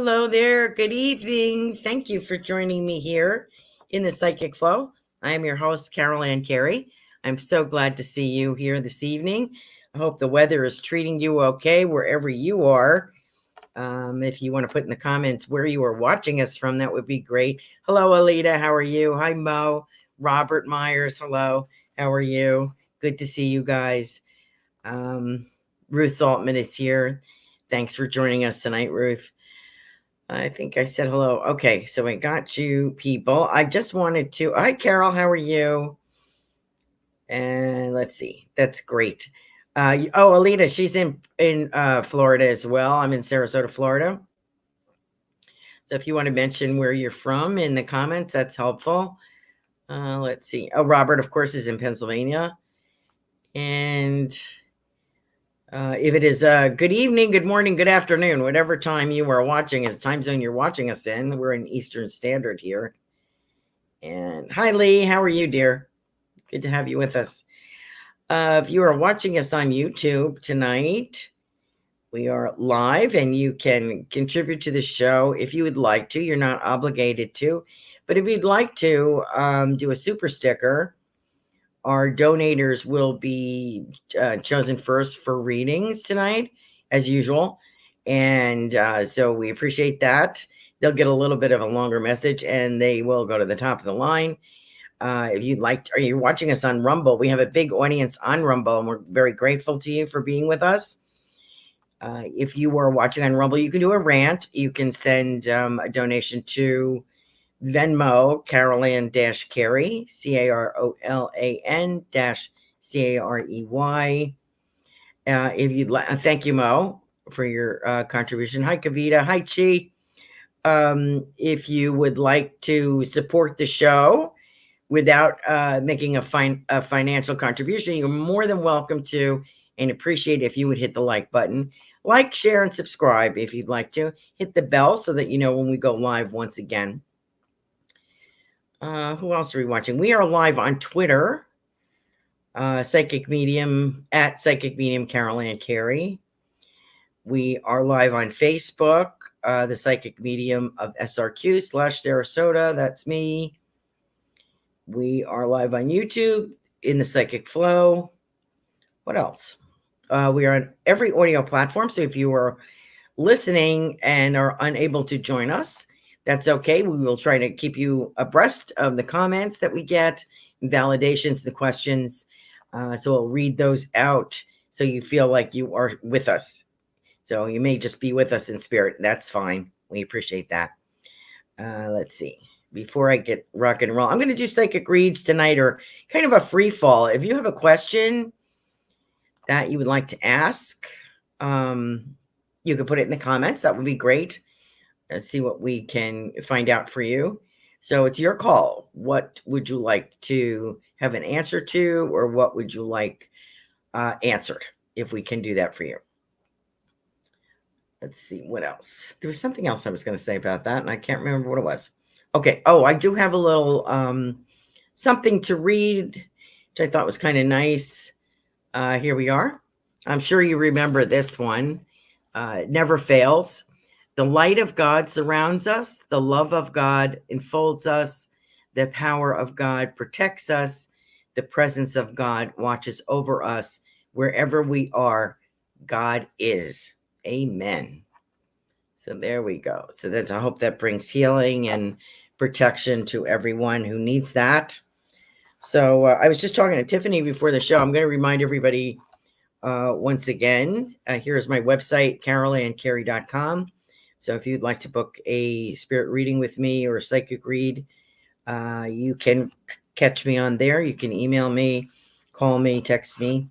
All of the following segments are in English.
Hello there. Good evening. Thank you for joining me here in the Psychic Flow. I am your host, Carolan Carey. I'm so glad to see you here this evening. I hope the weather is treating you okay wherever you are. If you want to put in the comments where you are watching us from, that would be great. Hello, Alita. How are you? Hi, Mo. Robert Myers. Hello. How are you? Good to see you guys. Ruth Saltman is here. Thanks for joining us tonight, Ruth. I think I said hello. Okay, so I got you people. I just wanted to. Hi, Carol. How are you? And let's see. That's great. Alita, she's in Florida as well. I'm in Sarasota, Florida. So if you want to mention where you're from in the comments, that's helpful. Let's see. Oh, Robert, of course, is in Pennsylvania. And if it is good evening, good morning, good afternoon, whatever time you are watching is the time zone you're watching us in. We're in Eastern Standard here. And hi, Lee. How are you, dear? Good to have you with us. If you are watching us on YouTube tonight, we are live and you can contribute to the show if you would like to. You're not obligated to. But if you'd like to do a super sticker, our donators will be chosen first for readings tonight, as usual. And so we appreciate that. They'll get a little bit of a longer message and they will go to the top of the line. If you'd like to, or you're watching us on Rumble, we have a big audience on Rumble and we're very grateful to you for being with us. If you were watching on Rumble, you can do a rant. You can send a donation to Venmo, Carolan-Carey, Carolan-Carey. If you'd like, thank you, Mo, for your contribution. Hi, Kavita. Hi, Chi. If you would like to support the show without making a financial contribution, you're more than welcome to, and appreciate if you would hit the like button. Like, share, and subscribe if you'd like to. Hit the bell so that you know when we go live once again. Who else are we watching? We are live on Twitter, Psychic Medium, at Psychic Medium Carolan Carey. We are live on Facebook, the Psychic Medium of SRQ/Sarasota. That's me. We are live on YouTube in the Psychic Flow. What else? We are on every audio platform. So if you are listening and are unable to join us, that's okay. We will try to keep you abreast of the comments that we get, validations, the questions. So we'll read those out so you feel like you are with us. So you may just be with us in spirit. That's fine. We appreciate that. Let's see. Before I get rock and roll, I'm going to do psychic reads tonight, or kind of a free fall. If you have a question that you would like to ask, you can put it in the comments. That would be great. See what we can find out for you. So it's your call. What would you like to have an answer to, or what would you like answered, if we can do that for you? Let's see, what else? There was something else I was going to say about that, and I can't remember what it was. Okay. Oh, I do have a little something to read, which I thought was kind of nice. Here we are. I'm sure you remember this one. It never fails. The light of God surrounds us. The love of God enfolds us. The power of God protects us. The presence of God watches over us. Wherever we are, God is. Amen. So there we go. So that, I hope that brings healing and protection to everyone who needs that. So I was just talking to Tiffany before the show. I'm going to remind everybody once again, here's my website, carolancarey.com. So if you'd like to book a spirit reading with me or a psychic read, you can catch me on there. You can email me, call me, text me.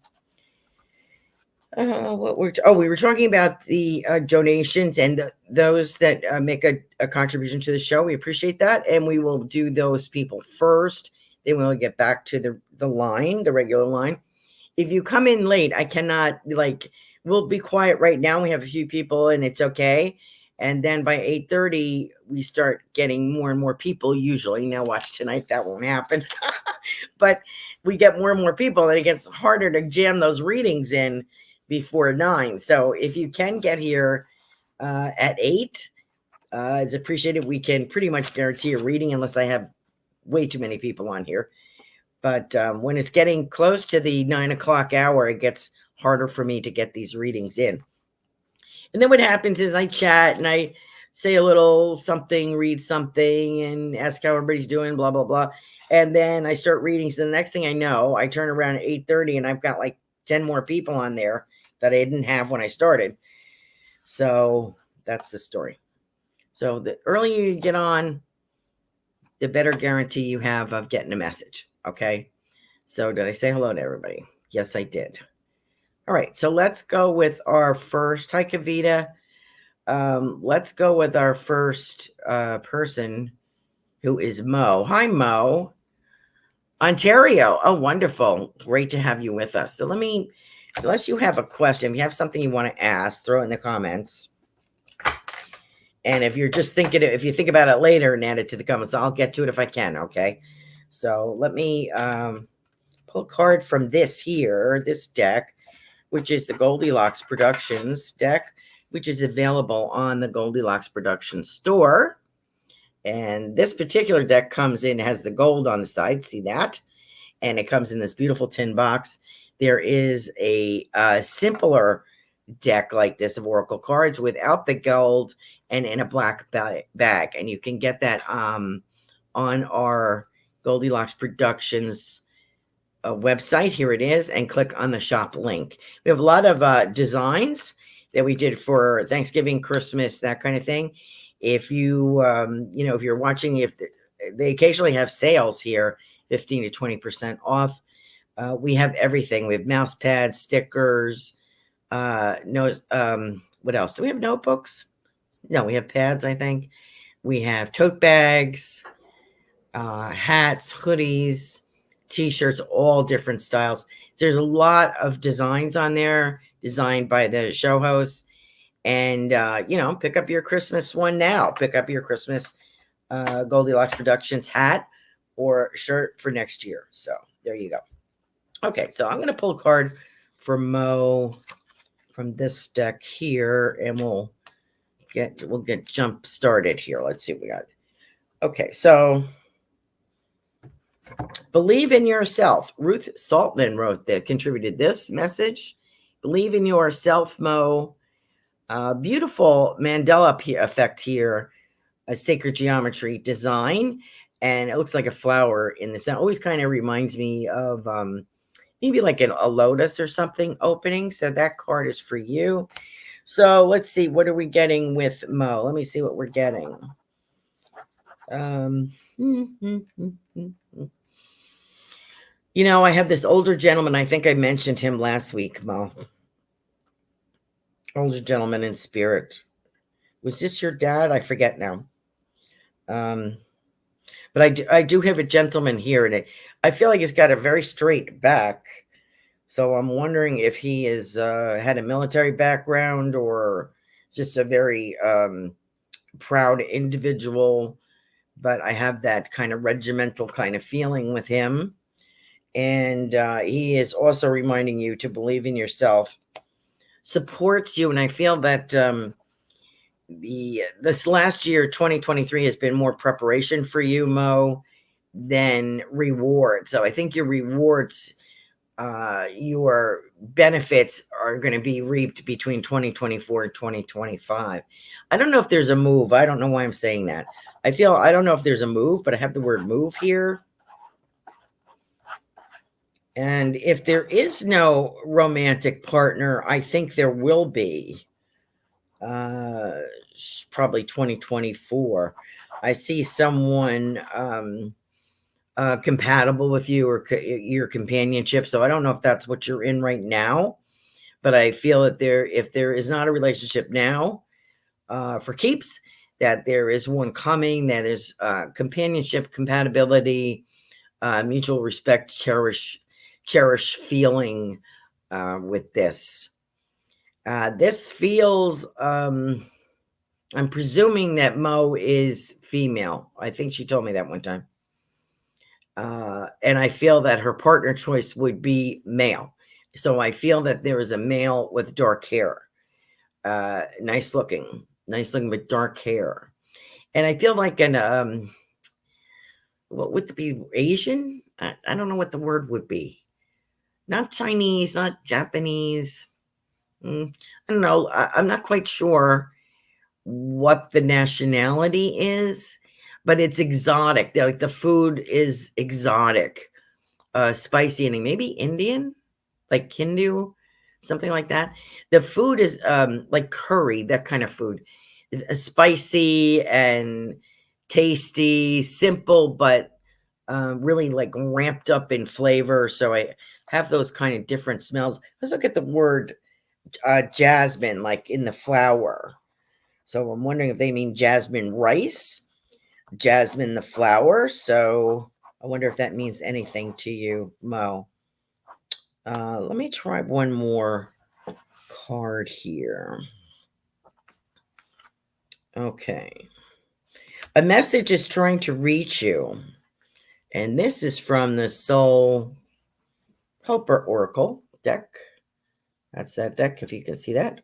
We were talking about the donations and those that make a contribution to the show. We appreciate that. And we will do those people first. Then we'll get back to the line, the regular line. If you come in late, I cannot, we'll be quiet right now. We have a few people and it's okay. And then by 8:30, we start getting more and more people usually. Now watch tonight, that won't happen. But we get more and more people and it gets harder to jam those readings in before 9. So if you can get here at 8, It's appreciated. We can pretty much guarantee a reading unless I have way too many people on here. But when it's getting close to the 9 o'clock hour, it gets harder for me to get these readings in. And then what happens is I chat and I say a little something, read something, and ask how everybody's doing, blah, blah, blah. And then I start reading. So the next thing I know, I turn around at 8:30 and I've got like 10 more people on there that I didn't have when I started. So that's the story. So the earlier you get on, the better guarantee you have of getting a message. Okay. So did I say hello to everybody? Yes, I did. All right. So let's go with our first. Hi, Kavita. Let's go with our first person, who is Mo. Hi, Mo. Ontario. Oh, wonderful. Great to have you with us. So let me, unless you have a question, if you have something you want to ask, throw it in the comments. And if you're just thinking, if you think about it later and add it to the comments, I'll get to it if I can. Okay. So let me pull a card from this deck, which is the Goldylocks Productions deck, which is available on the Goldylocks Productions store. And this particular deck comes in, has the gold on the side. See that? And it comes in this beautiful tin box. There is a simpler deck like this of Oracle cards without the gold and in a black bag. And you can get that on our Goldylocks Productions website. Here it is, and click on the shop link. We have a lot of designs that we did for Thanksgiving, Christmas, that kind of thing. If you, if you're watching, if they occasionally have sales here, 15 to 20% off. We have everything. We have mouse pads, stickers, what else? Do we have notebooks? No, we have pads, I think. We have tote bags, hats, hoodies, t-shirts, all different styles. There's a lot of designs on there, designed by the show hosts. And, pick up your Christmas one now. Pick up your Christmas Goldylocks Productions hat or shirt for next year. So there you go. Okay, so I'm going to pull a card for Mo from this deck here, and we'll get jump started here. Let's see what we got. Okay, so believe in yourself. Ruth Saltman contributed this message. Believe in yourself, Mo. Beautiful Mandela effect here, a sacred geometry design, and it looks like a flower in the center. Always kind of reminds me of maybe like a lotus or something opening. So that card is for you. So let's see, what are we getting with Mo? Let me see what we're getting. I have this older gentleman. I think I mentioned him last week, Mo. Older gentleman in spirit. Was this your dad? I forget now. But I do have a gentleman here, and I feel like he's got a very straight back. So I'm wondering if he is had a military background or just a very proud individual. But I have that kind of regimental kind of feeling with him. And he is also reminding you to believe in yourself, supports you. And I feel that this last year, 2023, has been more preparation for you, Mo, than reward. So I think your rewards, your benefits are going to be reaped between 2024 and 2025. I don't know if there's a move. I don't know why I'm saying that. I don't know if there's a move, but I have the word move here. And if there is no romantic partner, I think there will be. Probably 2024. I see someone compatible with you or your companionship. So I don't know if that's what you're in right now, but I feel that if there is not a relationship now for keeps, that there is one coming, that is companionship, compatibility, mutual respect, cherish feeling with this. This feels, I'm presuming that Mo is female. I think she told me that one time. And I feel that her partner choice would be male. So I feel that there is a male with dark hair. Nice looking with dark hair. And I feel like an what would be Asian? I don't know what the word would be. Not Chinese, not Japanese. I don't know. I'm not quite sure what the nationality is, but it's exotic. Like the food is exotic, spicy, and maybe Indian, like Hindu, something like that. The food is like curry, that kind of food, spicy and tasty, simple, but really like ramped up in flavor. So I have those kind of different smells. Let's look at the word jasmine, like in the flower. So I'm wondering if they mean jasmine rice, jasmine the flower. So I wonder if that means anything to you, Mo. Let me try one more card here. Okay. A message is trying to reach you. And this is from the Soul Helper Oracle deck. That's that deck, if you can see that.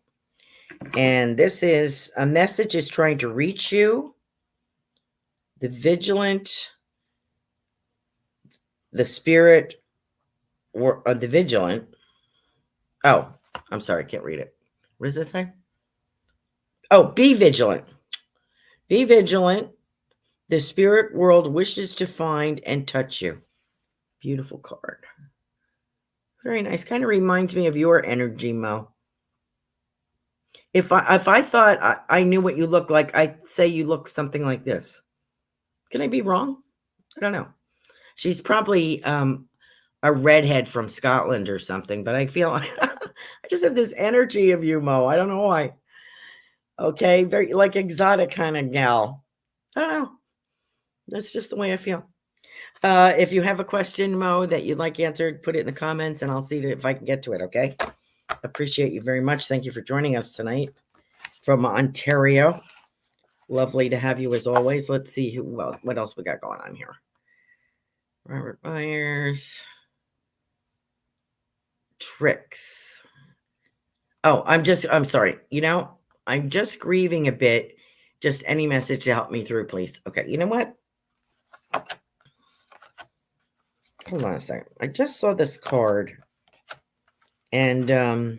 And this is a message is trying to reach you. The vigilant, the spirit, or the vigilant. Oh, I'm sorry, I can't read it. What does this say? Oh, be vigilant. Be vigilant. The spirit world wishes to find and touch you. Beautiful card. Very nice. Kind of reminds me of your energy, Mo. If I thought I knew what you look like, I'd say you look something like this. Can I be wrong? I don't know. She's probably a redhead from Scotland or something, but I feel I just have this energy of you, Mo. I don't know why. Okay, very like exotic kind of gal. I don't know. That's just the way I feel. If you have a question, Mo, that you'd like answered, put it in the comments and I'll see if I can get to it, okay? Appreciate you very much. Thank you for joining us tonight from Ontario. Lovely to have you as always. Let's see what else we got going on here. Robert Myers. Tricks. Oh, I'm sorry. I'm just grieving a bit. Just any message to help me through, please. Okay, you know what? Hold on a second. I just saw this card. And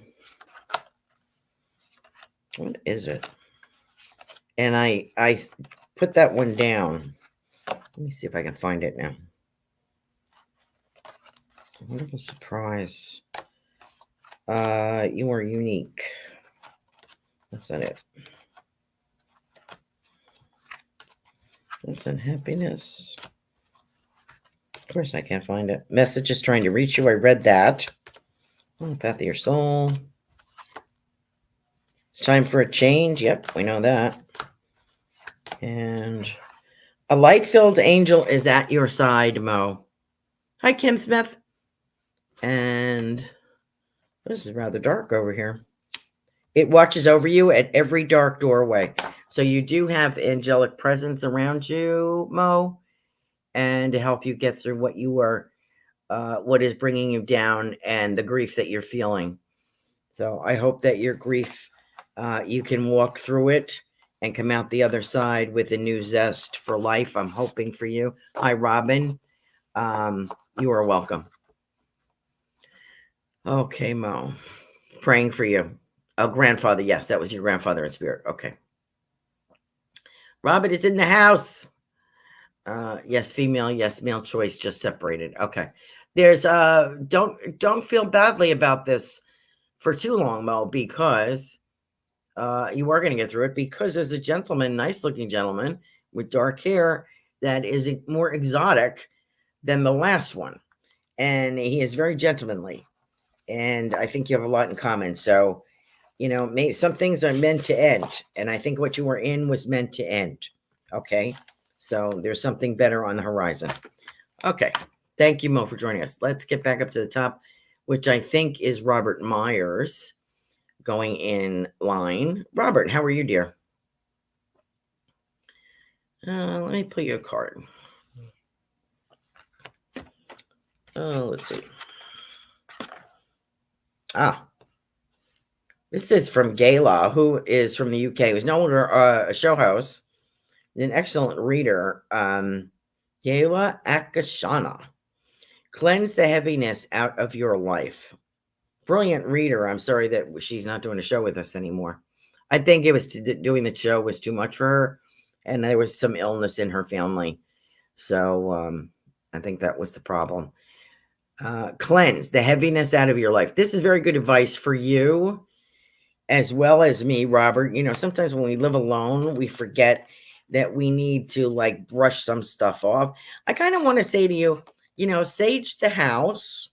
what is it? And I put that one down. Let me see if I can find it now. Wonderful surprise. You are unique. That's not it. Listen, happiness. Of course, I can't find it. Message is trying to reach you. I read that. On the path of your soul. It's time for a change. Yep, we know that. And a light-filled angel is at your side, Mo. Hi, Kim Smith. And this is rather dark over here. It watches over you at every dark doorway. So you do have angelic presence around you, Mo, and to help you get through what you are, what is bringing you down and the grief that you're feeling. So I hope that your grief, you can walk through it and come out the other side with a new zest for life. I'm hoping for you. Hi, Robin. You are welcome. Okay, Mo. Praying for you. Oh, grandfather. Yes, that was your grandfather in spirit. Okay. Robin is in the house. Yes, female. Yes, male choice. Just separated. Okay. There's don't feel badly about this for too long, Mo, because you are going to get through it, because there's a gentleman, nice looking gentleman with dark hair that is more exotic than the last one. And he is very gentlemanly. And I think you have a lot in common. So, maybe some things are meant to end. And I think what you were in was meant to end. Okay. So there's something better on the horizon. Okay. Thank you, Mo, for joining us. Let's get back up to the top, which I think is Robert Myers going in line. Robert, how are you, dear? Let me pull you a card. Let's see. This is from Gayla, who is from the UK, who's no longer a show host, an excellent reader. Gayla Akashana. Cleanse the heaviness out of your life. Brilliant reader. I'm sorry that she's not doing a show with us anymore. I think it was doing the show was too much for her, and there was some illness in her family. So I think that was the problem. Cleanse the heaviness out of your life. This is very good advice for you as well as me, Robert. You know, sometimes when we live alone, we forget that we need to like brush some stuff off. I kind of want to say to you, you know, sage the house,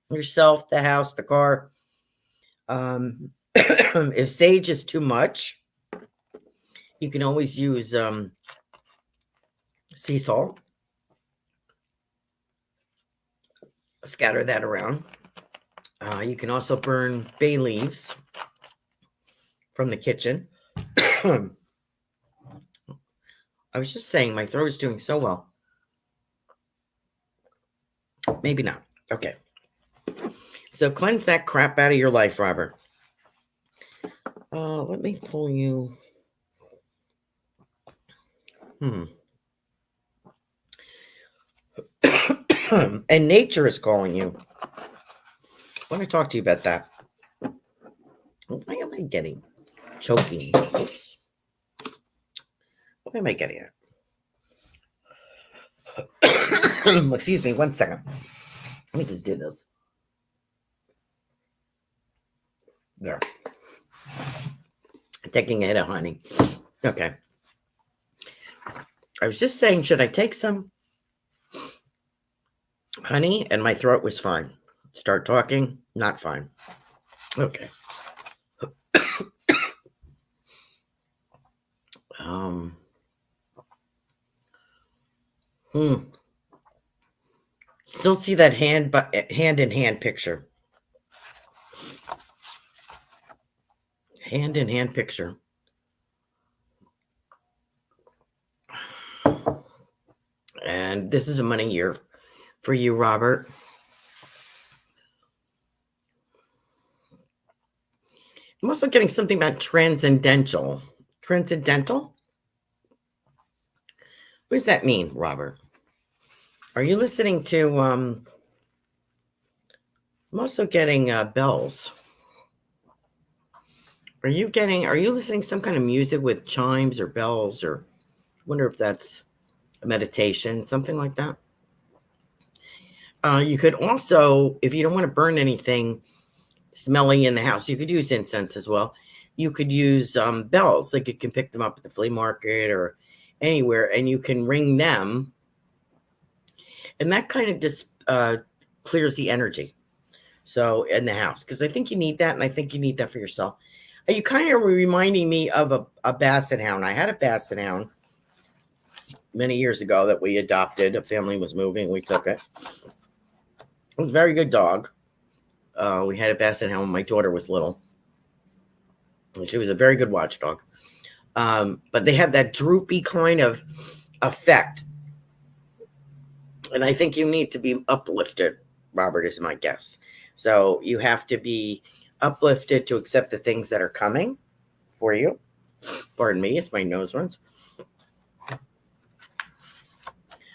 yourself, the house, the car. If sage is too much, you can always use sea salt. Scatter that around. You can also burn bay leaves from the kitchen. I was just saying my throat is doing so well. Maybe not. Okay. So cleanse that crap out of your life, Robert. Let me pull you. And nature is calling you. I want to talk to you about that. Why am I getting choking? Oops. What am I getting at? Excuse me, 1 second. Let me just do this. There. Taking a hit of honey. Okay. I was just saying, should I take some honey? And my throat was fine. Start talking, not fine. Okay. Still see that hand in hand picture. Hand in hand picture. And this is a money year for you, Robert. I'm also getting something about transcendental. Transcendental? What does that mean, Robert? Are you listening to, I'm also getting bells. Are you listening to some kind of music with chimes or bells, or I wonder if that's a meditation, something like that? You could also, if you don't want to burn anything smelly in the house, you could use incense as well. You could use bells, like you can pick them up at the flea market or anywhere, and you can ring them. And that kind of just clears the energy. So in the house, because I think you need that, and I think you need that for yourself. You kind of reminding me of a basset hound. I had a basset hound many years ago that we adopted. A family was moving, we took it. It was a very good dog. We had a basset hound when my daughter was little. And she was a very good watchdog. But they have that droopy kind of effect. And I think you need to be uplifted, Robert, is my guess. So you have to be uplifted to accept the things that are coming for you. Pardon me, as my nose runs.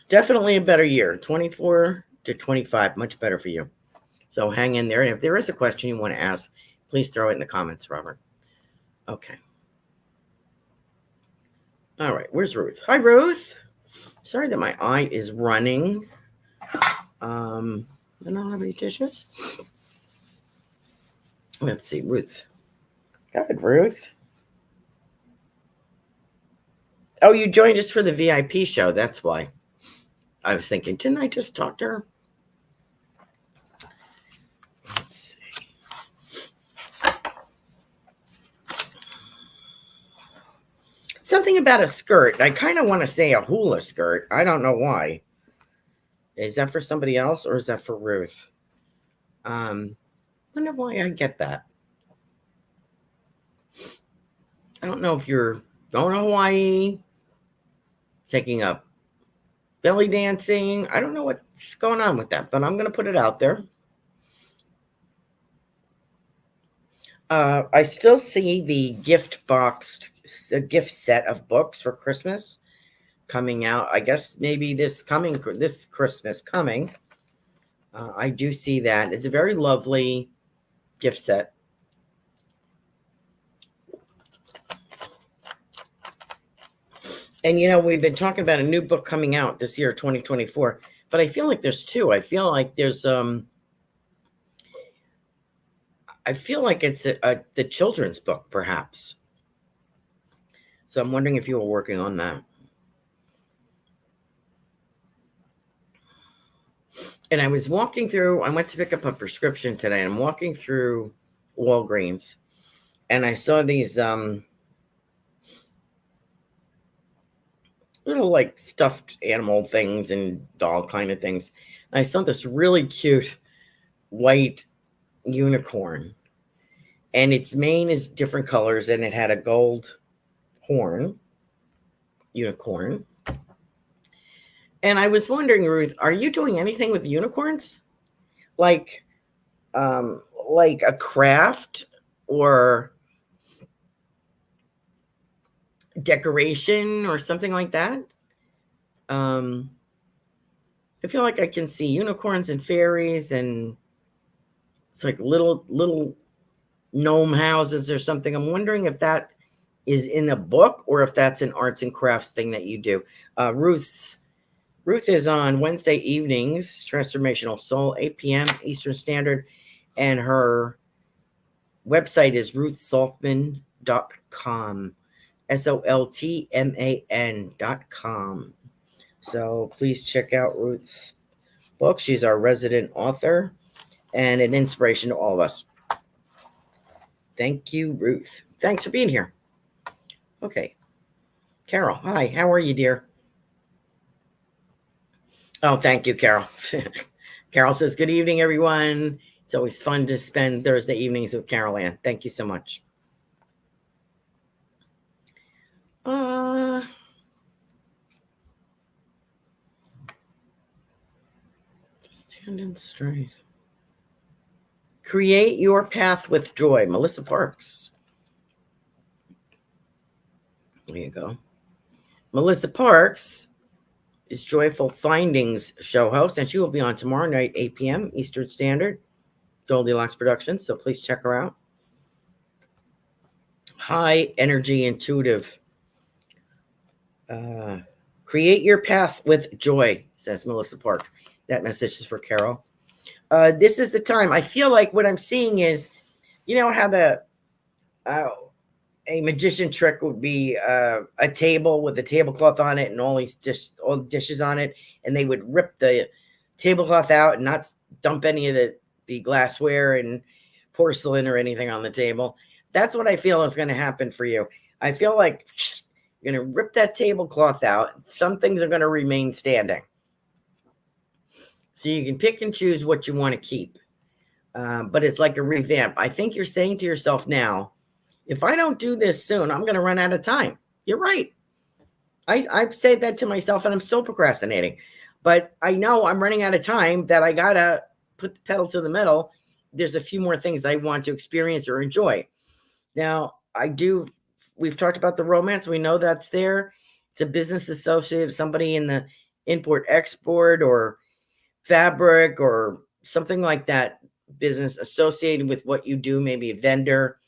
Definitely a better year. 24 to 25, much better for you. So hang in there. And if there is a question you want to ask, please throw it in the comments, Robert. Okay. All right. Where's Ruth? Hi, Ruth. Sorry that my eye is running. I don't have any tissues. Let's see, Ruth. Go ahead, Ruth. Oh, you joined us for the VIP show. That's why. I was thinking, didn't I just talk to her? Let's see. Something about a skirt. I kind of want to say a hula skirt. I don't know why. Is that for somebody else or is that for Ruth? I wonder why I get that. I don't know if you're going to Hawaii, taking up belly dancing. I don't know what's going on with that, but I'm going to put it out there. I still see the gift set of books for Christmas coming out. I guess maybe this Christmas coming. I do see that. It's a very lovely gift set. And we've been talking about a new book coming out this year, 2024, but I feel like there's two. I feel like there's I feel like it's the children's book, perhaps. So I'm wondering if you were working on that. And I was walking through, I went to pick up a prescription today, and I'm walking through Walgreens, and I saw these little like stuffed animal things and doll kind of things. And I saw this really cute white unicorn, and its mane is different colors, and it had a gold unicorn. And I was wondering, Ruth, are you doing anything with unicorns? Like a craft or decoration or something like that? I feel like I can see unicorns and fairies, and it's like little gnome houses or something. I'm wondering if that is in a book or if that's an arts and crafts thing that you do. Ruth is on Wednesday evenings, Transformational Soul, 8 p.m. Eastern Standard, and her website is ruthsoltman.com, SOLTMAN.com. So please check out Ruth's book. She's our resident author and an inspiration to all of us. Thank you, Ruth. Thanks for being here. Okay. Carol, hi. How are you, dear? Oh, thank you, Carol. Carol says, good evening, everyone. It's always fun to spend Thursday evenings with Carolan. Thank you so much. Stand in strength. Create your path with joy. Melissa Parks. There you go. Melissa Parks is Joyful Findings show host, and she will be on tomorrow night, 8 p.m. Eastern Standard, Goldylocks Productions. So please check her out. High energy intuitive. Create your path with joy, says Melissa Parks. That message is for Carol. This is the time. I feel like what I'm seeing is, how a magician trick would be a table with a tablecloth on it and all dishes on it, and they would rip the tablecloth out and not dump any of the glassware and porcelain or anything on the table. That's what I feel is going to happen for you. I feel like you're going to rip that tablecloth out. Some things are going to remain standing. So you can pick and choose what you want to keep. But it's like a revamp. I think you're saying to yourself now, if I don't do this soon, I'm going to run out of time. You're right. I've said that to myself, and I'm still procrastinating. But I know I'm running out of time, that I got to put the pedal to the metal. There's a few more things I want to experience or enjoy. Now, we've talked about the romance. We know that's there. It's a business associate, somebody in the import-export or fabric or something like that, business associated with what you do, maybe a vendor,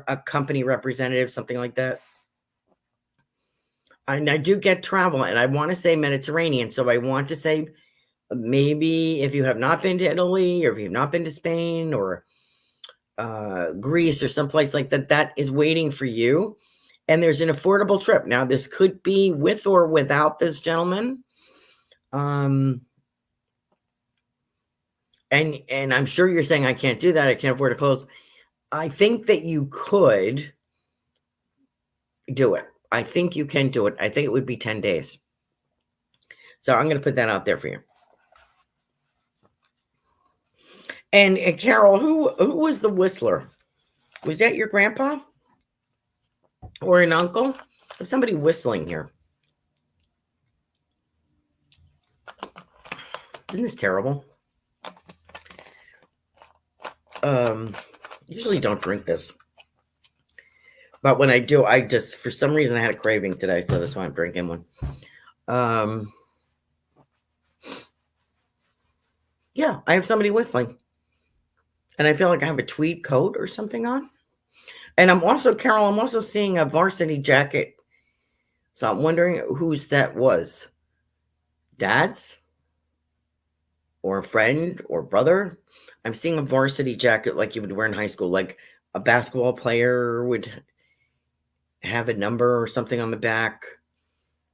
a company representative, something like that. And I do get travel, and I want to say Mediterranean. So I want to say, maybe if you have not been to Italy, or if you've not been to Spain or Greece or someplace like that, that is waiting for you. And there's an affordable trip. Now, this could be with or without this gentleman. And I'm sure you're saying, I can't do that. I can't afford to close. I think that you could do it. I think you can do it. I think it would be 10 days. So I'm going to put that out there for you. And Carol, who was the whistler? Was that your grandpa or an uncle? There's somebody whistling here. Isn't this terrible? Usually don't drink this. But when I do, I just, for some reason, I had a craving today, so that's why I'm drinking one. Yeah, I have somebody whistling. And I feel like I have a tweed coat or something on. And I'm also, Carol, I'm also seeing a varsity jacket. So I'm wondering whose that was. Dad's? Or a friend or brother? I'm seeing a varsity jacket like you would wear in high school, like a basketball player would have a number or something on the back,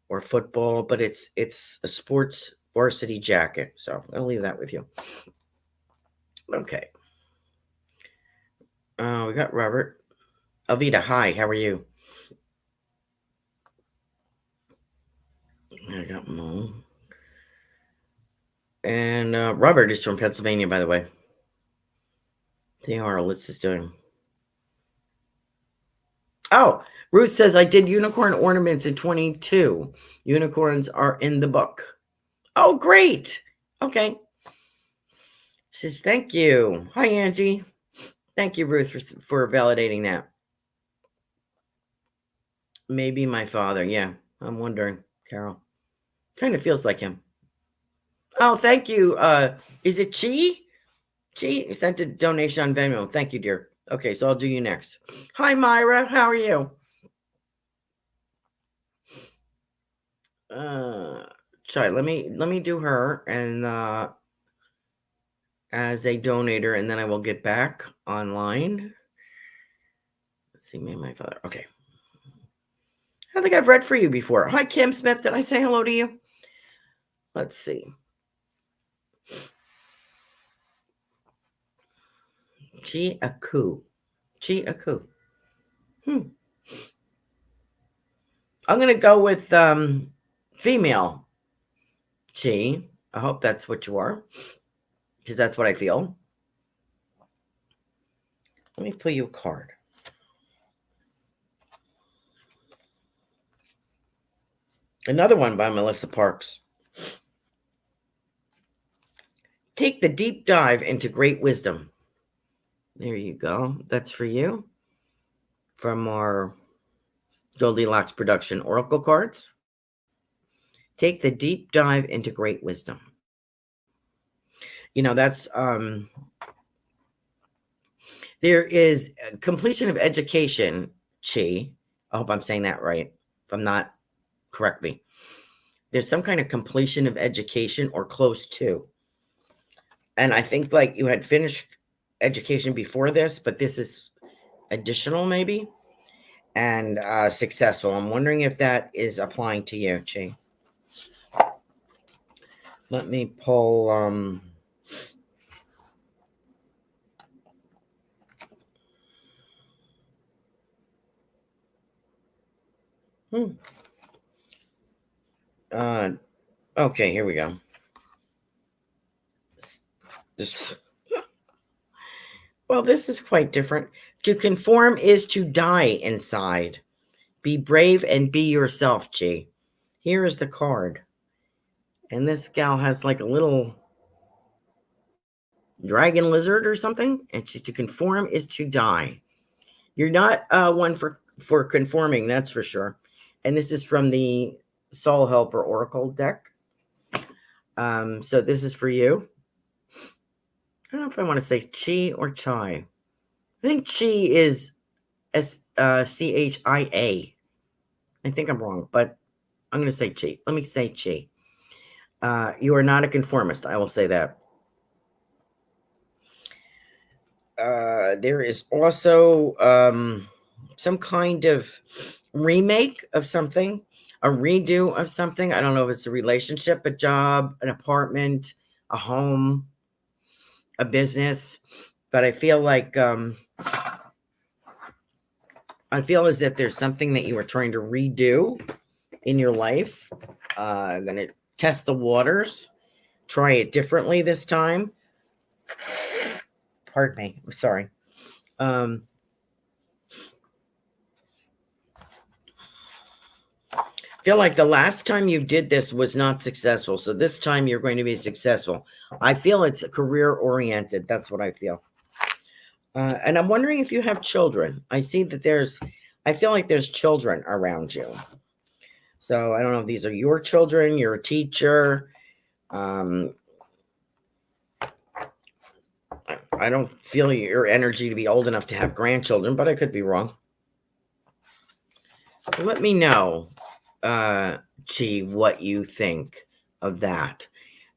or football, but it's a sports varsity jacket. So I'll leave that with you. Okay. We got Robert. Alvita, hi, how are you? I got Mo. And Robert is from Pennsylvania, by the way. See how our list is doing. Oh, Ruth says, I did unicorn ornaments in 22. Unicorns are in the book. Oh, great. Okay. She says, thank you. Hi, Angie. Thank you, Ruth, for validating that. Maybe my father. Yeah, I'm wondering, Carol. Kind of feels like him. Oh, thank you. Is it Chi? Chi sent a donation on Venmo. Thank you, dear. Okay, so I'll do you next. Hi, Myra. How are you? Sorry, let me do her and as a donator, and then I will get back online. Let's see, me and my father. Okay. I don't think I've read for you before. Hi, Kim Smith. Did I say hello to you? Let's see. Chi Aku. I'm gonna go with female Chi. I hope that's what you are, because that's what I feel. Let me pull you a card. Another one by Melissa Parks. Take the deep dive into great wisdom. There you go. That's for you. From our Goldylocks Production Oracle cards. Take the deep dive into great wisdom. You know, that's there is completion of education, Chi. I hope I'm saying that right. If I'm not, correct me. There's some kind of completion of education or close to. And I think like you had finished education before this, but this is additional maybe, and successful. I'm wondering if that is applying to you, Chi. Let me pull okay, here we go. Well, this is quite different. To conform is to die inside. Be brave and be yourself, Chi. Here is the card. And this gal has like a little dragon lizard or something. And she's to conform is to die. You're not one for conforming, that's for sure. And this is from the Soul Helper Oracle deck. So this is for you. I don't know if I want to say Chi or Chai. I think Chi is Chia. I think I'm wrong, but I'm going to say Chi. Let me say Chi. You are not a conformist. I will say that. There is also some kind of remake of something, a redo of something. I don't know if it's a relationship, a job, an apartment, a home, a business, but I feel like I feel as if there's something that you are trying to redo in your life. Going to test the waters, try it differently this time. Pardon me. I'm sorry. I feel like the last time you did this was not successful. So this time you're going to be successful. I feel it's career oriented. That's what I feel. And I'm wondering if you have children. I see that I feel like there's children around you. So I don't know if these are your children, you're a teacher. Um, I don't feel your energy to be old enough to have grandchildren, but I could be wrong. Let me know, Chi, what you think of that.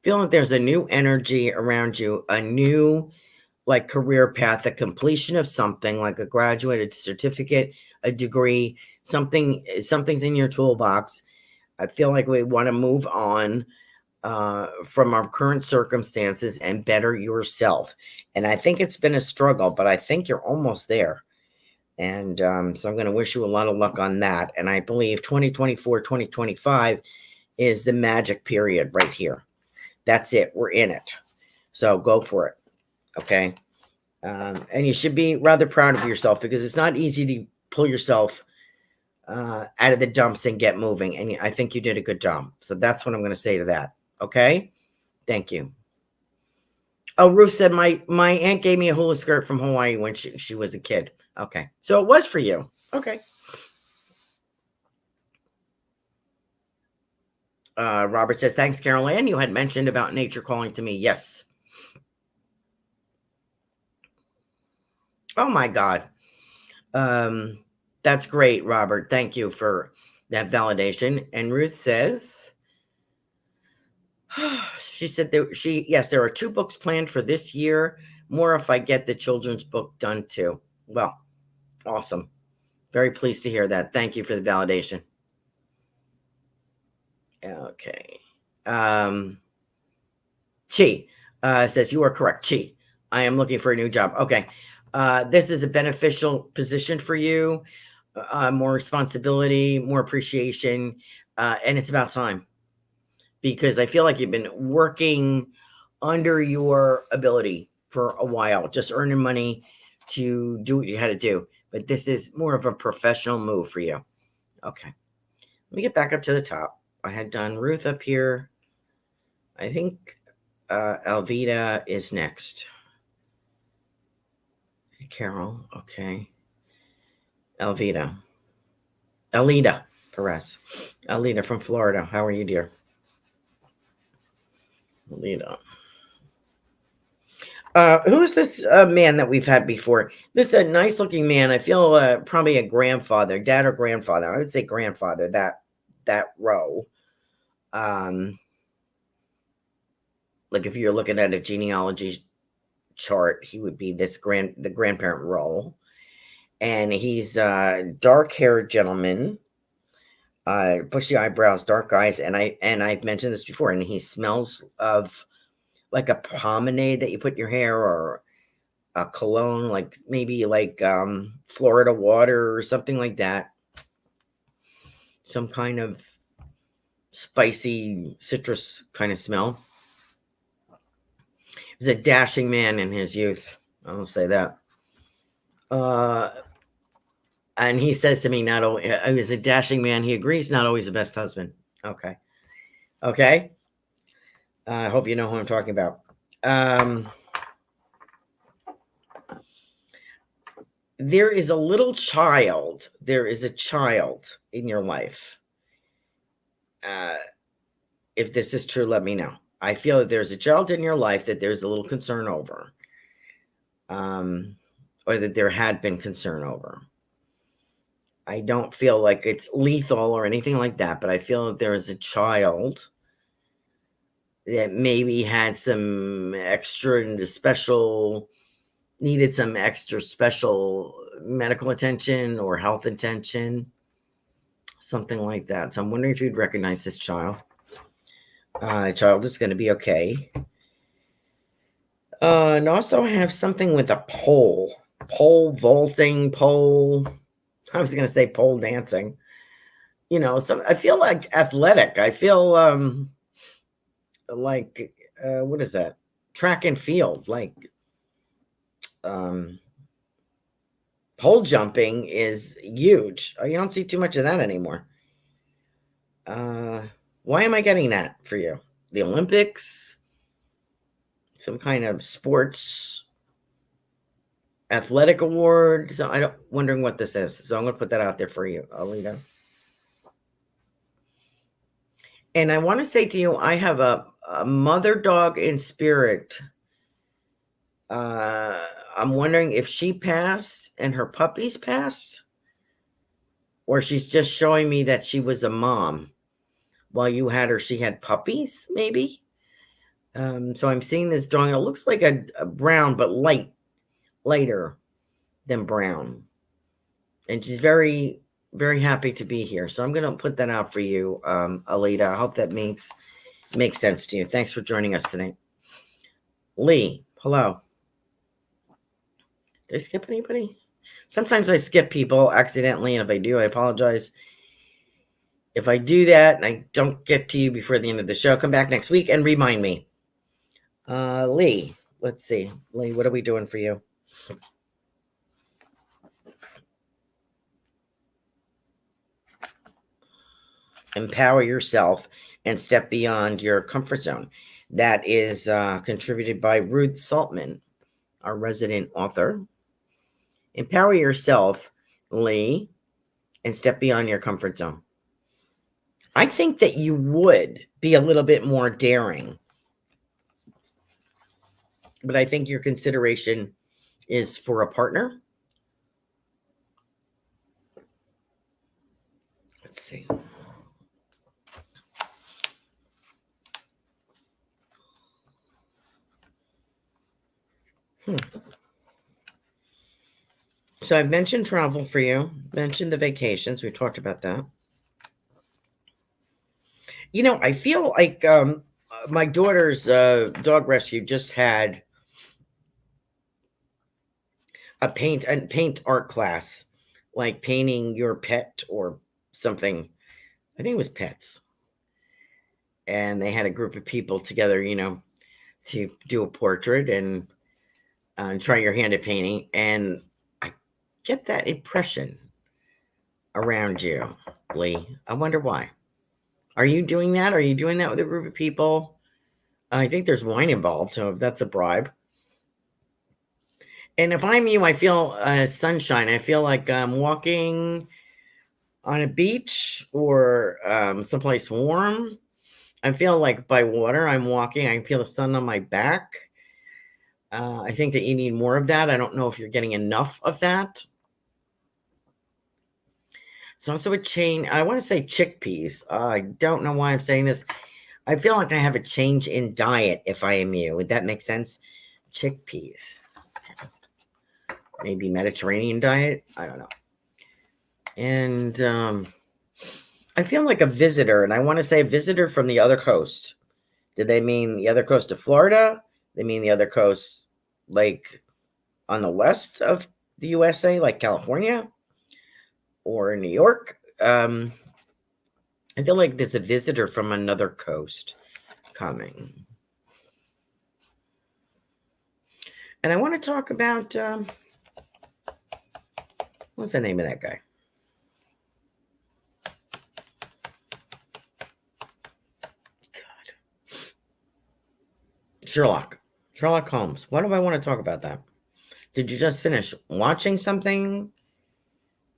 Feel like there's a new energy around you, a new like career path, a completion of something like a graduated certificate, a degree, something's in your toolbox. I feel like we want to move on from our current circumstances and better yourself. And I think it's been a struggle, but I think you're almost there. And so I'm going to wish you a lot of luck on that. And I believe 2024, 2025 is the magic period right here. That's it. We're in it. So go for it. Okay. And you should be rather proud of yourself because it's not easy to pull yourself out of the dumps and get moving. And I think you did a good job. So that's what I'm going to say to that. Okay. Thank you. Oh, Ruth said my aunt gave me a hula skirt from Hawaii when she was a kid. Okay. So it was for you. Okay. Robert says, thanks, Carolan. You had mentioned about nature calling to me. Yes. Oh my God. That's great, Robert. Thank you for that validation. And Ruth says, she said yes, there are 2 books planned for this year. More if I get the children's book done too. Well, awesome. Very pleased to hear that. Thank you for the validation. Okay. Chi says, you are correct. Chi, I am looking for a new job. Okay. This is a beneficial position for you. More responsibility, more appreciation. And it's about time. Because I feel like you've been working under your ability for a while, just earning money to do what you had to do. But this is more of a professional move for you. Okay. Let me get back up to the top. I had done Ruth up here. I think Alvita is next. Carol. Okay. Alvita. Alita Perez. Alita from Florida. How are you, dear? Alita. Who's this man that we've had before? This is a nice looking man. I feel probably a grandfather, dad or grandfather. I would say grandfather, that row. Like if you're looking at a genealogy chart, he would be the grandparent role. And he's a dark-haired gentleman, bushy eyebrows, dark eyes, and I've mentioned this before, and he smells of like a pomade that you put in your hair or a cologne, like maybe like Florida water or something like that. Some kind of spicy citrus kind of smell. He was a dashing man in his youth. I'll say that. And he says to me, not only he was a dashing man, he agrees, not always the best husband. Okay. Okay. I hope you know who I'm talking about. There is a little child. There is a child in your life. If this is true, let me know. I feel that there's a child in your life that there's a little concern over. Or that there had been concern over. I don't feel like it's lethal or anything like that, but I feel that there is a child that maybe had some extra special, needed some extra special medical attention or health attention, something like that. So I'm wondering if you'd recognize this child. Child is going to be okay. And also have something with a pole vaulting, I was going to say pole dancing. You know, so I feel like athletic. I feel like what is that? Track and field. Like pole jumping is huge. You don't see too much of that anymore. Why am I getting that for you? The Olympics, some kind of sports athletic award. So I don't wondering what this is. So I'm going to put that out there for you, Alita. And I want to say to you, I have a mother dog in spirit. I'm wondering if she passed and her puppies passed, or she's just showing me that she was a mom while you had her. She had puppies, maybe. So I'm seeing this dog. It looks like a brown, but lighter than brown. And she's very, very happy to be here. So I'm going to put that out for you, Alita. I hope that makes sense to you. Thanks for joining us tonight. Lee, hello. Did I skip anybody? Sometimes I skip people accidentally, and if I do, I apologize. If I do that and I don't get to you before the end of the show, come back next week and remind me. Lee, let's see. Lee, what are we doing for you? Empower yourself and step beyond your comfort zone. That is contributed by Ruth Saltman, our resident author. Empower yourself, Lee, and step beyond your comfort zone. I think that you would be a little bit more daring, but I think your consideration is for a partner. Let's see. So I've mentioned travel for you, mentioned the vacations. We talked about that. You know, I feel like my daughter's dog rescue just had a paint art class, like painting your pet or something. I think it was pets. And they had a group of people together, you know, to do a portrait and try your hand at painting. And I get that impression around you, Lee. I wonder why. Are you doing that? Are you doing that with a group of people? I think there's wine involved, so if that's a bribe. And if I'm you, I feel sunshine. I feel like I'm walking on a beach or someplace warm. I feel like by water. I'm walking. I feel the sun on my back. I think that you need more of that. I don't know if you're getting enough of that. It's also a change. I want to say chickpeas. I don't know why I'm saying this. I feel like I have a change in diet if I am you. Would that make sense? Chickpeas. Maybe Mediterranean diet. I don't know. And I feel like a visitor, and I want to say a visitor from the other coast. Did they mean the other coast of Florida? They mean the other coast, like on the west of the USA, like California or New York? I feel like there's a visitor from another coast coming. And I want to talk about, what's the name of that guy? God. Sherlock Holmes. Why do I want to talk about that? Did you just finish watching something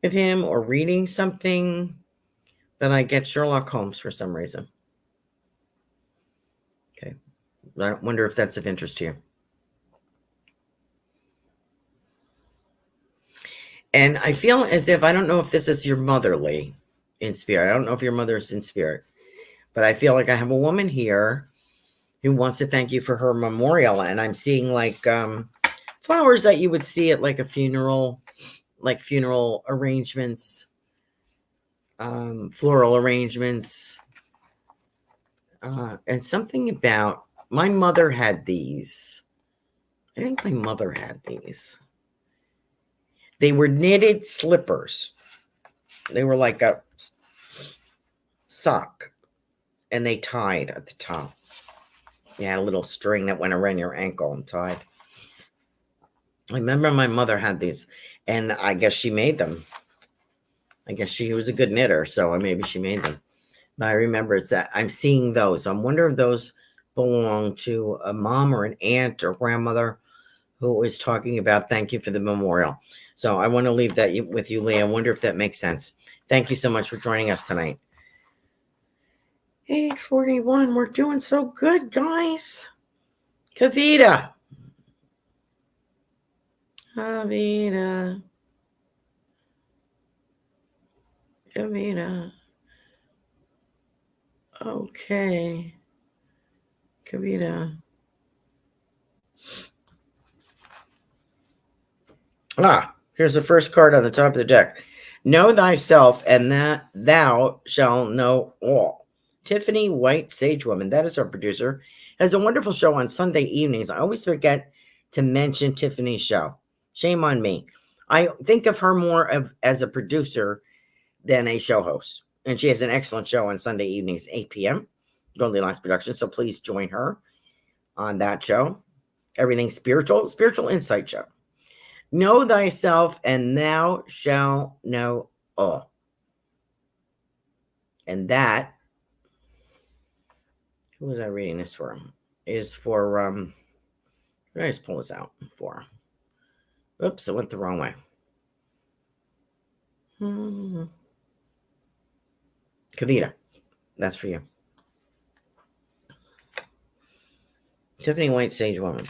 with him or reading something? That I get Sherlock Holmes for some reason. Okay. I wonder if that's of interest to you. And I feel as if, I don't know if this is your mother, Lee, in spirit. I don't know if your mother is in spirit. But I feel like I have a woman here who wants to thank you for her memorial. And I'm seeing like flowers that you would see at like a funeral, like funeral arrangements. Floral arrangements, and something about my mother had these. I think my mother had these. They were knitted slippers. They were like a sock, and they tied at the top. You had a little string that went around your ankle and tied. I remember my mother had these, and I guess she made them. I guess she was a good knitter, so maybe she made them. But I remember it's that I'm seeing those. I wonder if those belong to a mom or an aunt or grandmother who was talking about thank you for the memorial. So I want to leave that with you, Leah. I wonder if that makes sense. Thank you so much for joining us tonight. 8:41. We're doing so good, guys. Kavita. Kavita. Kavita. Okay. Kavita. Here's the first card on the top of the deck. Know thyself, and that thou shalt know all. Tiffany White Sage Woman, that is our producer, has a wonderful show on Sunday evenings. I always forget to mention Tiffany's show. Shame on me. I think of her more as a producer than a show host. And she has an excellent show on Sunday evenings, 8 p.m. Goldylocks Productions. So please join her on that show. Everything spiritual insight show. Know thyself, and thou shalt know all. And that, who was I reading this for? Is for, let me just pull this out for. Oops, it went the wrong way. Kavita, that's for you. Tiffany White Sage Woman.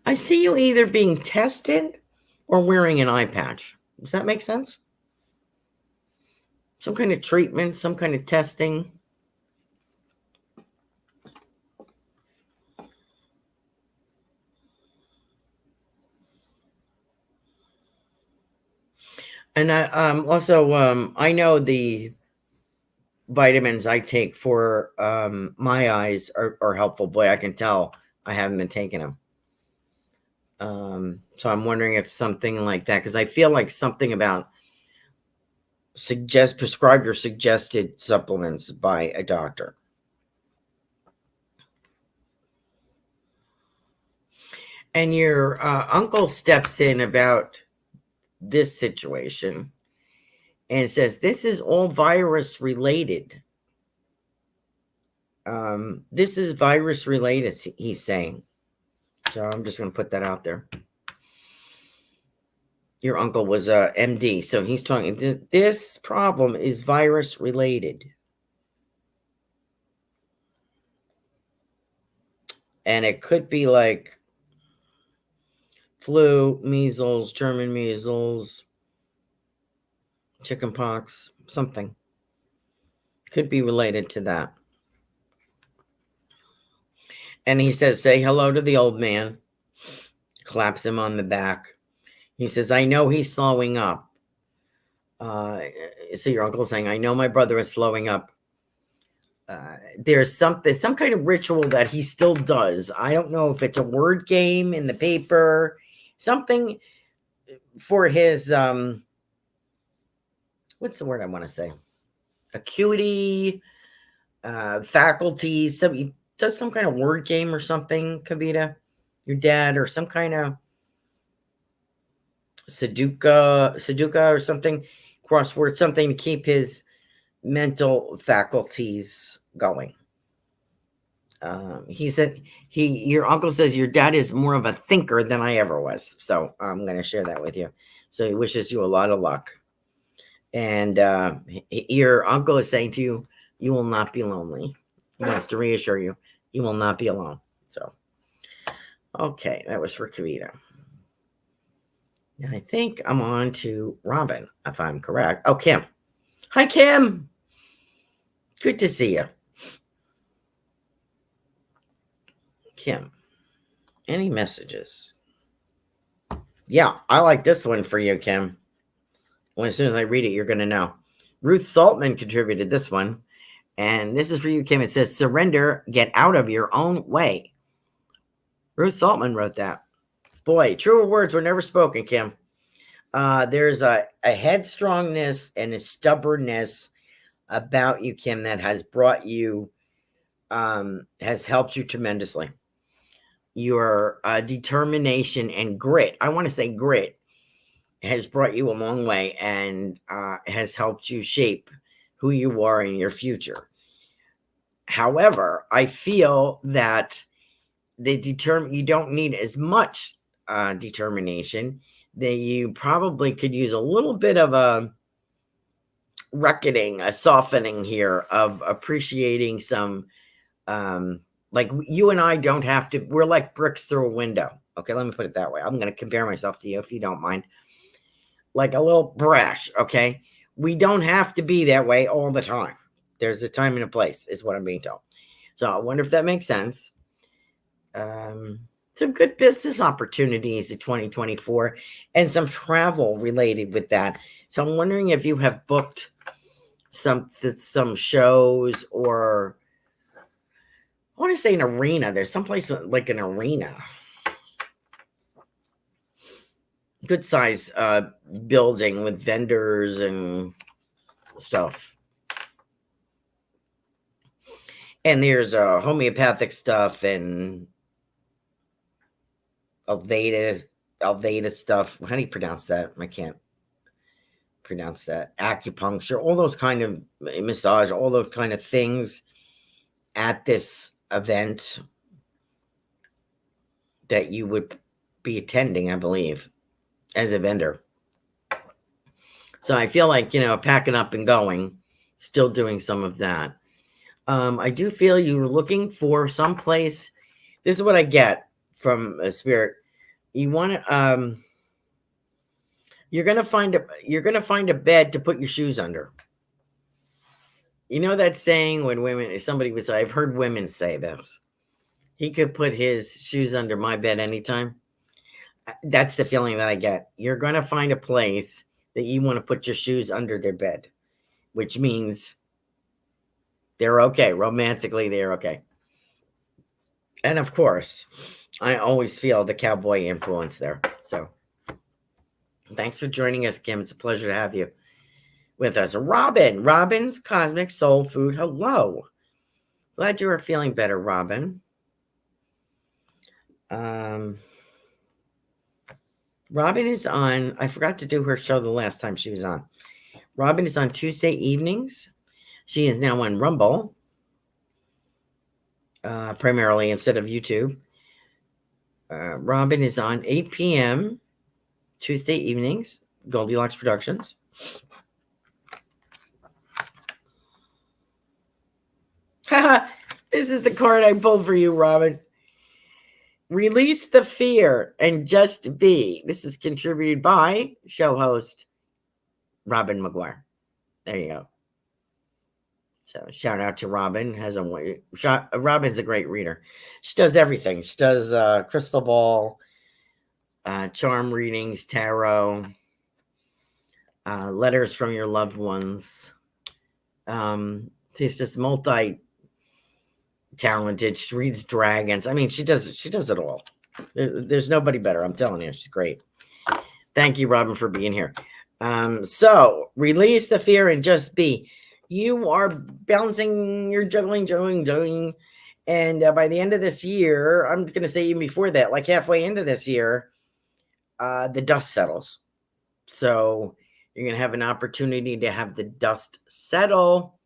I see you either being tested or wearing an eye patch. Does that make sense? Some kind of treatment, some kind of testing. And I also I know the vitamins I take for my eyes are helpful. Boy, I can tell I haven't been taking them. So I'm wondering if something like that, because I feel like something about prescribed or suggested supplements by a doctor. And your uncle steps in about this situation and says, this is all virus related. This is virus related, he's saying. So I'm just going to put that out there. Your uncle was a MD, so he's talking, this problem is virus related. And it could be like flu, measles, German measles, chickenpox, something. Could be related to that. And he says, say hello to the old man. Claps him on the back. He says, I know he's slowing up. So your uncle's saying, I know my brother is slowing up. There's some kind of ritual that he still does. I don't know if it's a word game in the paper, something for his, what's the word I want to say? Acuity, faculties. So he does some kind of word game or something, Kavita, your dad, or some kind of Sudoku or something, crossword, something to keep his mental faculties going. He said your uncle says your dad is more of a thinker than I ever was. So I'm going to share that with you. So he wishes you a lot of luck. And your uncle is saying to you, you will not be lonely. He wants to reassure you, you will not be alone. So, okay, that was for Kavita. I think I'm on to Robin, if I'm correct. Oh, Kim. Hi, Kim. Good to see you. Kim, any messages? Yeah, I like this one for you, Kim. Well, as soon as I read it, you're going to know. Ruth Saltman contributed this one. And this is for you, Kim. It says, surrender, get out of your own way. Ruth Saltman wrote that. Boy, truer words were never spoken, Kim. There's a headstrongness and a stubbornness about you, Kim, that has brought you, has helped you tremendously. your determination and grit. I want to say grit has brought you a long way and has helped you shape who you are in your future. However, I feel that you don't need as much determination. That you probably could use a little bit of a reckoning, a softening here of appreciating some like you and I don't have to, we're like bricks through a window. Okay, let me put it that way. I'm going to compare myself to you if you don't mind. Like a little brash, okay? We don't have to be that way all the time. There's a time and a place, is what I'm being told. So I wonder if that makes sense. Some good business opportunities in 2024 and some travel related with that. So I'm wondering if you have booked some shows, or I want to say an arena. There's someplace like an arena. Good size building with vendors and stuff. And there's homeopathic stuff and Alveda stuff. How do you pronounce that? I can't pronounce that. Acupuncture, all those kind of massage, all those kind of things at this event that you would be attending, I believe, as a vendor. So I feel like, packing up and going, still doing some of that. I do feel you're looking for some place. This is what I get from a spirit. You want to, you're going to find a bed to put your shoes under. You know that saying when I've heard women say this. He could put his shoes under my bed anytime. That's the feeling that I get. You're going to find a place that you want to put your shoes under their bed, which means they're okay. Romantically, they're okay. And of course, I always feel the cowboy influence there. So thanks for joining us, Kim. It's a pleasure to have you with us. Robin's Cosmic Soul Food. Hello. Glad you are feeling better, Robin. Robin is on, I forgot to do her show the last time she was on. Robin is on Tuesday evenings. She is now on Rumble, primarily instead of YouTube. Robin is on 8 p.m. Tuesday evenings, Goldylocks Productions. This is the card I pulled for you, Robin. Release the fear and just be. This is contributed by show host Robin McGuire. There you go. So shout out to Robin. Robin's a great reader. She does everything. She does crystal ball, charm readings, tarot, letters from your loved ones. She's just multi-talented. She reads dragons. I mean, she does it all. There's nobody better. I'm telling you, she's great. Thank you, Robin, for being here. So release the fear and just be. You are bouncing, you're juggling. And by the end of this year, I'm going to say even before that, like halfway into this year, the dust settles. So you're going to have an opportunity to have the dust settle.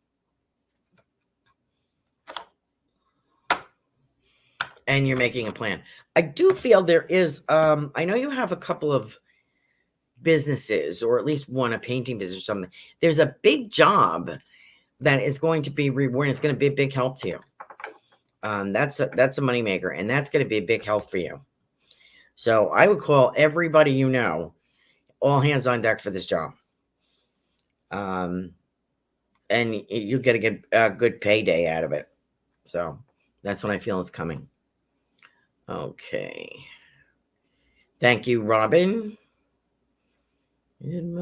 And you're making a plan. I do feel there is, I know you have a couple of businesses, or at least one, a painting business or something. There's a big job that is going to be rewarding. It's going to be a big help to you. That's a moneymaker, and that's going to be a big help for you. So I would call everybody you know, all hands on deck for this job. And you'll get a good payday out of it. So that's what I feel is coming. Okay. Thank you, Robin. Reading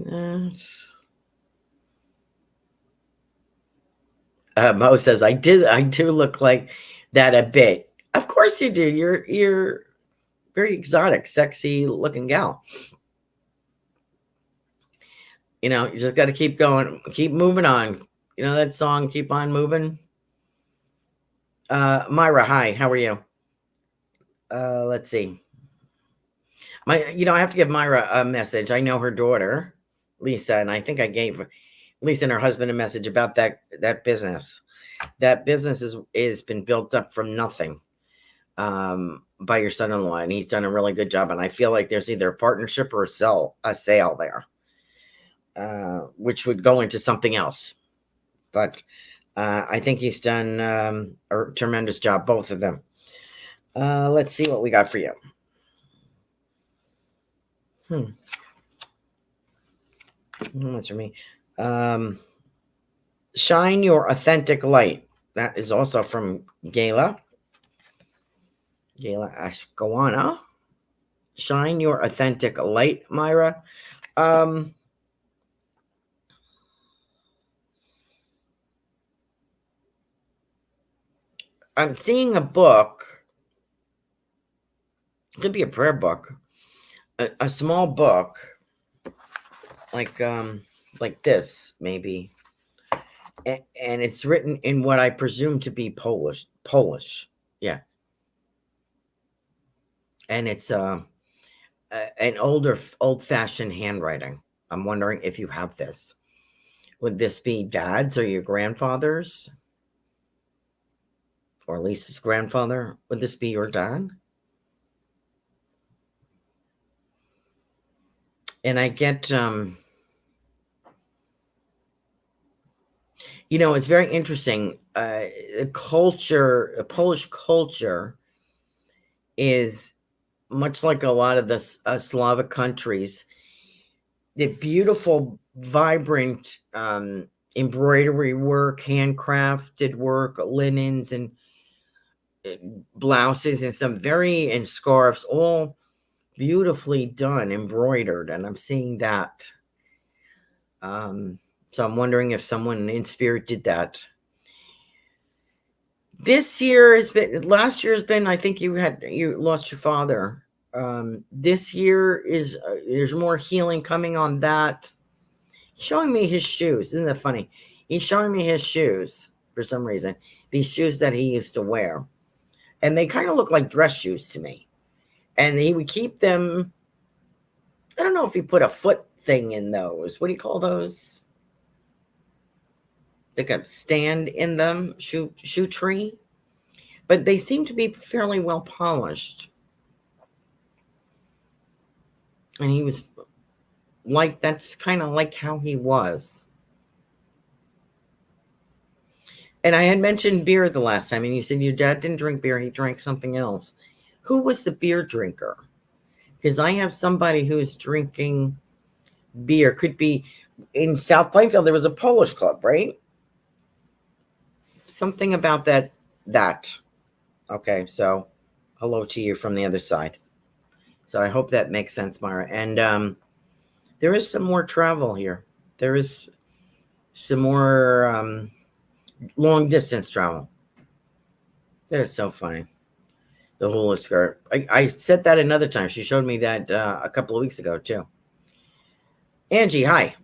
that. Mo says, I do look like that a bit. Of course you do. You're very exotic, sexy looking gal. You just got to keep going, keep moving on. You know that song, Keep On Moving? Myra, hi, how are you? Let's see. I have to give Myra a message. I know her daughter, Lisa, and I think I gave Lisa and her husband a message about that business. That business is been built up from nothing by your son-in-law, and he's done a really good job. And I feel like there's either a partnership or a sale there, which would go into something else. But I think he's done a tremendous job, both of them. Let's see what we got for you. That's for me. Shine your authentic light. That is also from Gayla Ashkawana. Shine your authentic light, Myra. I'm seeing a book. It could be a prayer book, a small book, like this maybe, and it's written in what I presume to be Polish, yeah, and it's an old-fashioned handwriting. I'm wondering if you have this. Would this be Dad's or your grandfather's, or Lisa's grandfather? Would this be your dad? And I get it's very interesting. The Polish culture is much like a lot of the Slavic countries. The beautiful, vibrant embroidery work, handcrafted work, linens and blouses and scarves, all beautifully done, embroidered. And I'm seeing that. So I'm wondering if someone in spirit did that. Last year has been, I think you lost your father. This year there's more healing coming on that. He's showing me his shoes. Isn't that funny? He's showing me his shoes for some reason. These shoes that he used to wear. And they kind of look like dress shoes to me. And he would keep them. I don't know if he put a foot thing in those. What do you call those? Like a stand in them, shoe tree. But they seem to be fairly well polished. And he was like, that's kind of like how he was. And I had mentioned beer the last time, and you said your dad didn't drink beer, he drank something else. Who was the beer drinker? Because I have somebody who's drinking beer. Could be in South Plainfield, there was a Polish club, right? Something about that. Okay, so hello to you from the other side. So I hope that makes sense, Mara. And there is some more travel here. There is some more long distance travel. That is so funny. The hula skirt. I said that another time. She showed me that a couple of weeks ago too. Angie, hi.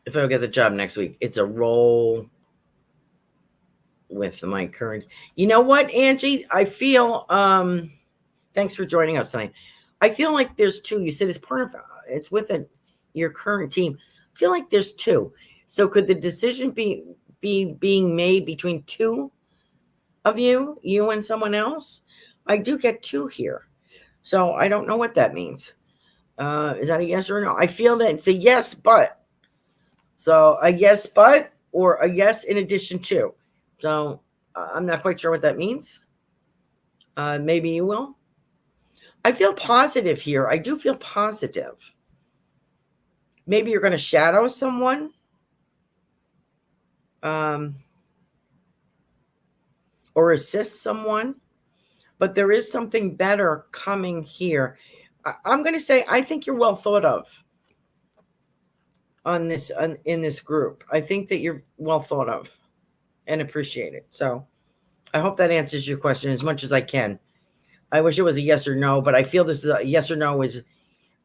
If I get the job next week, it's a role with my current. You know what, Angie? I feel. Thanks for joining us tonight. I feel like there's two. You said it's with your current team. I feel like there's two. So could the decision be being made between two of you and someone else? I do get two here. So I don't know what that means. Is that a yes or a no? I feel that it's a yes, but. So a yes, but, or a yes in addition to. So I'm not quite sure what that means. Maybe you will. I feel positive here. I do feel positive. Maybe you're going to shadow someone. Or assist someone. But there is something better coming here. I'm going to say, I think you're well thought of in this group. I think that you're well thought of and appreciated. So I hope that answers your question as much as I can. I wish it was a yes or no, but I feel this is a yes or no. Is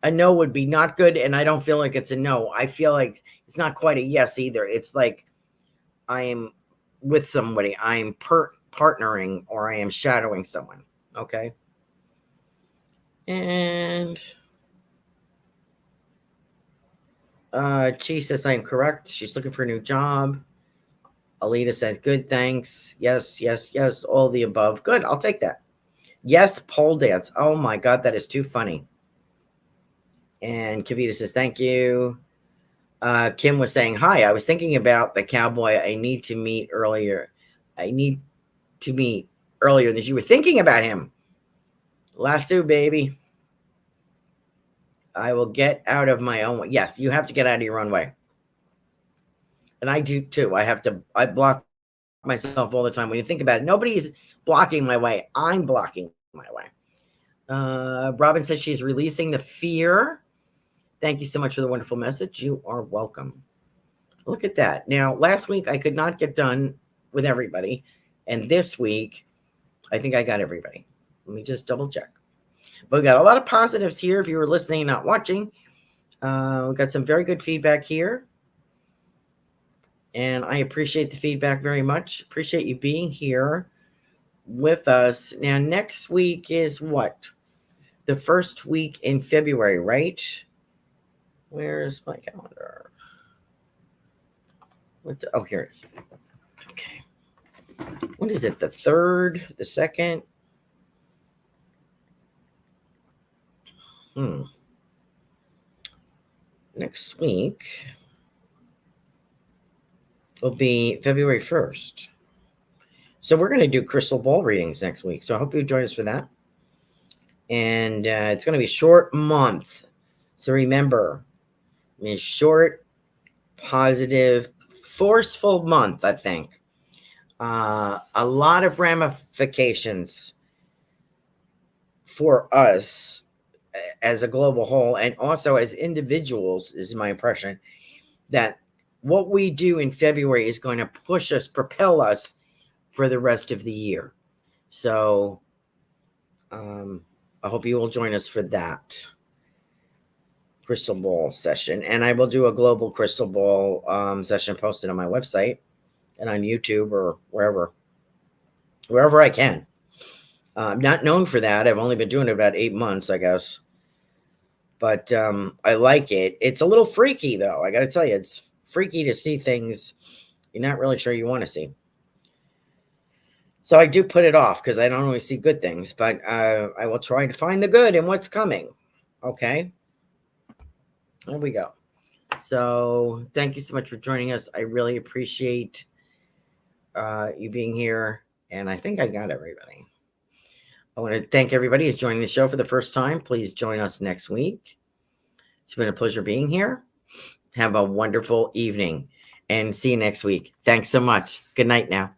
a no would be not good, and I don't feel like it's a no. I feel like it's not quite a yes either. It's like I am with somebody. I'm partnering or I am shadowing someone. Okay. And Chi says I am correct. She's looking for a new job. Alita says, good, thanks. Yes, yes, yes. All the above. Good. I'll take that. Yes, pole dance. Oh my God, that is too funny. And Kavita says, thank you. Kim was saying, hi, I was thinking about the cowboy I need to meet earlier. I need to meet earlier than you were thinking about him. Lasso, baby. I will get out of my own way. Yes, you have to get out of your own way. And I do too. I block myself all the time. When you think about it, nobody's blocking my way. I'm blocking my way. Robin says she's releasing the fear. Thank you so much for the wonderful message. You are welcome. Look at that. Now, last week I could not get done with everybody. And this week, I think I got everybody. Let me just double check. But we got a lot of positives here. If you were listening and not watching, we got some very good feedback here. And I appreciate the feedback very much. Appreciate you being here with us. Now, next week is what? The first week in February, right? Where's my calendar? Oh, here it is. Okay. What is it? The 3rd? The 2nd? Next week will be February 1st. So we're going to do crystal ball readings next week. So I hope you join us for that. And it's going to be a short month. So remember, a short, positive, forceful month, I think. A lot of ramifications for us as a global whole and also as individuals, is my impression, that what we do in February is going to push us, propel us for the rest of the year. So I hope you will join us for that crystal ball session. And I will do a global crystal ball session posted on my website and on YouTube or wherever I can. I'm not known for that. I've only been doing it about 8 months, I guess. But I like it. It's a little freaky, though. I got to tell you, it's freaky to see things you're not really sure you want to see. So I do put it off because I don't always see good things, but I will try to find the good in what's coming. Okay. There we go. So thank you so much for joining us. I really appreciate you being here. And I think I got everybody. I want to thank everybody who's joining the show for the first time. Please join us next week. It's been a pleasure being here. Have a wonderful evening and see you next week. Thanks so much. Good night now.